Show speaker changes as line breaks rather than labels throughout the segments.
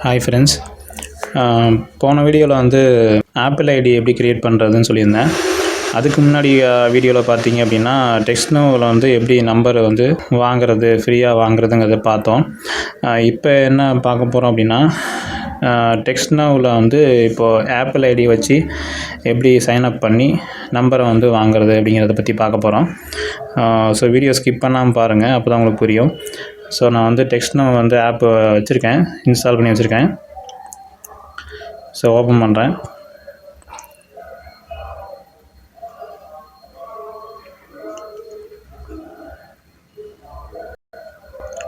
Hi friends. போன வீடியோவில் வந்து ஆப்பிள் ஐடி எப்படி க்ரியேட் பண்ணுறதுன்னு சொல்லியிருந்தேன். அதுக்கு முன்னாடி வீடியோவில் பார்த்தீங்க அப்படின்னா டெக்ஸ்ட்னோவில் வந்து எப்படி நம்பர் வந்து வாங்குறது, ஃப்ரீயாக வாங்குறதுங்கிறத பார்த்தோம். இப்போ என்ன பார்க்க போகிறோம் அப்படின்னா டெக்ஸ்ட்னோவில் வந்து இப்போது ஆப்பிள் ஐடி வச்சு எப்படி சைன்அப் பண்ணி நம்பரை வந்து வாங்குறது அப்படிங்கிறத பற்றி பார்க்க போகிறோம். ஸோ வீடியோ ஸ்கிப் பண்ணாமல் பாருங்கள், அப்போ தான் உங்களுக்கு புரியும். ஸோ நான் வந்து டெக்ஸ்ட்னோ வந்து ஆப் வச்சுருக்கேன், இன்ஸ்டால் பண்ணி வச்சுருக்கேன். ஸோ ஓப்பன் பண்ணுறேன்.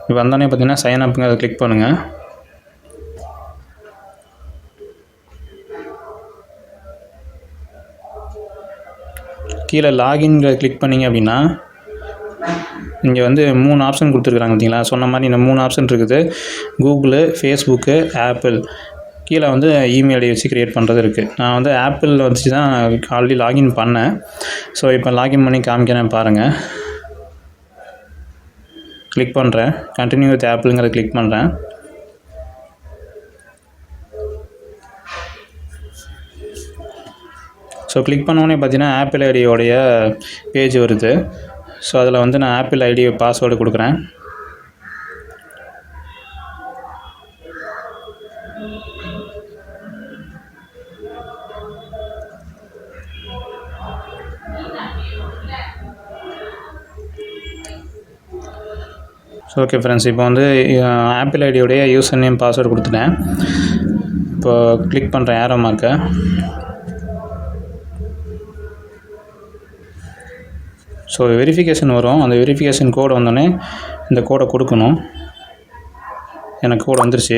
இப்போ வந்தோடனே பார்த்தீங்கன்னா சைன் அப்புங்க அதை கிளிக் பண்ணுங்கள். கீழே லாகின்கிற கிளிக் பண்ணிங்க அப்படின்னா இங்கே வந்து 3 ஆப்ஷன் கொடுத்துருக்குறாங்க பார்த்தீங்களா. சொன்ன மாதிரி இந்த 3 ஆப்ஷன் இருக்குது. Google, Facebook, apple. கீழே வந்து இமெயில் ஐடி வச்சு க்ரியேட் பண்ணுறது இருக்குது. நான் வந்து ஆப்பிள் வச்சு தான் ஆல்ரெடி லாகின் பண்ணேன். ஸோ இப்போ லாகின் பண்ணி காமிக்கிறேன் பாருங்கள். கிளிக் பண்ணுறேன். கண்டினியூ வித் ஆப்பிளுங்கிறத கிளிக் பண்ணுறேன். ஸோ கிளிக் பண்ணோடனே பார்த்தீங்கன்னா ஆப்பிள் ஐடியோடைய பேஜ் வருது. ஸோ அதில் வந்து நான் ஆப்பிள் ஐடி பாஸ்வேர்டு கொடுக்குறேன். ஸோ ஓகே ஃப்ரெண்ட்ஸ், இப்போ வந்து ஆப்பிள் ஐடியோடைய யூசர் நேம் பாஸ்வேர்டு கொடுத்துட்டேன். இப்போ கிளிக் பண்ணுறேன் ஏரோ மார்க்கை. ஸோ வெரிஃபிகேஷன் வரும். அந்த வெரிஃபிகேஷன் கோடு வந்தோடனே இந்த கோடை கொடுக்கணும். எனக்கு கோடு வந்துருச்சு.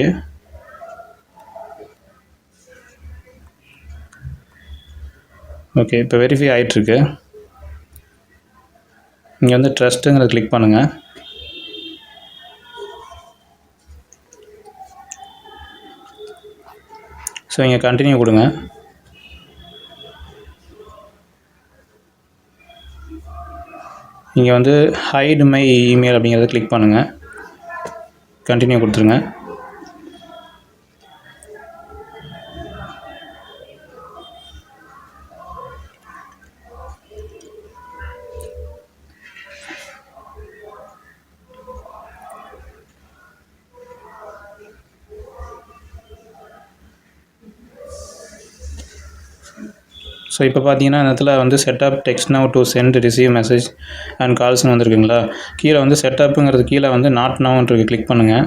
ஓகே, இப்போ வெரிஃபை ஆகிட்டுருக்கு. இங்கே வந்து ட்ரஸ்ட்டுங்கிறத கிளிக் பண்ணுங்கள். ஸோ இங்கே கண்டினியூ கொடுங்க. இங்கே வந்து ஹைட் மை இமெயில் அப்படிங்கிறத கிளிக் பண்ணுங்கள். கண்டினியூ கொடுத்துருங்க. ஸோ இப்போ பார்த்தீங்கன்னா இந்த இடத்துல வந்து setup TextNow to send receive message and கால்ஸ்னு வந்துருக்குங்களா. கீழே வந்து செட்டப்புங்கிறது கீழே வந்து நாட் நவுன்றது கிளிக் பண்ணுங்கள்.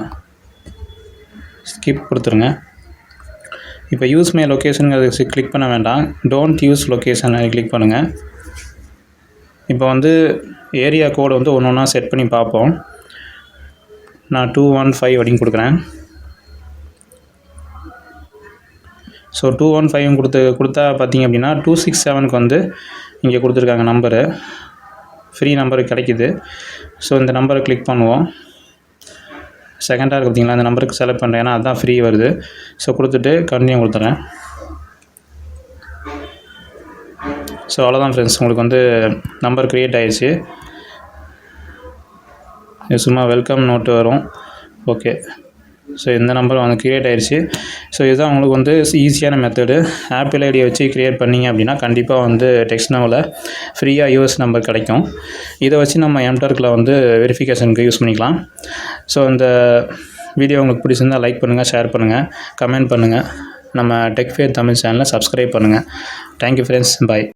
ஸ்கிப் கொடுத்துருங்க. இப்போ யூஸ் மை லொக்கேஷனுங்கிறது கிளிக் பண்ண வேண்டாம். டோன்ட் யூஸ் லொக்கேஷன் அதை கிளிக் பண்ணுங்கள். இப்போ வந்து ஏரியா கோடு வந்து ஒன்று ஒன்றா செட் பண்ணி பார்ப்போம். நான் 215 அப்படின்னு கொடுக்குறேன். ஸோ 215 கொடுத்தா பார்த்தீங்க அப்படின்னா 267க்கு வந்து இங்கே கொடுத்துருக்காங்க நம்பரு, ஃப்ரீ நம்பரு கிடைக்கிது. ஸோ இந்த நம்பரை கிளிக் பண்ணுவோம். செகண்டாக இருக்குது பார்த்தீங்களா, அந்த நம்பருக்கு செலக்ட் பண்ணுறேன், ஏன்னா அதுதான் ஃப்ரீ வருது. ஸோ கொடுத்துட்டு கண்டினியூ கொடுத்துறேன். ஸோ அவ்வளோதான் ஃப்ரெண்ட்ஸ், உங்களுக்கு வந்து நம்பர் க்ரியேட் ஆகிடுச்சு. சும்மா வெல்கம் நோட்டு வரும். ஓகே, ஸோ இந்த நம்பர் வந்து க்ரியேட் ஆகிடுச்சு. ஸோ இதுதான் உங்களுக்கு வந்து ஈஸியான மெத்தடு. ஆப்பிள் ஐடியை வச்சு க்ரியேட் பண்ணிங்க அப்படின்னா கண்டிப்பாக வந்து டெக்ஸ்ட்னோவில் ஃப்ரீயாக யூஎஸ் நம்பர் கிடைக்கும். இதை வச்சு நம்ம எம்டர்க்கில் வந்து வெரிஃபிகேஷனுக்கு யூஸ் பண்ணிக்கலாம். ஸோ இந்த வீடியோ உங்களுக்கு பிடிச்சிருந்தால் லைக் பண்ணுங்கள், ஷேர் பண்ணுங்கள், கமெண்ட் பண்ணுங்கள். நம்ம டெக் ஃபேர் தமிழ் சேனலை சப்ஸ்கிரைப் பண்ணுங்கள். தேங்க்யூ ஃப்ரெண்ட்ஸ், பாய்.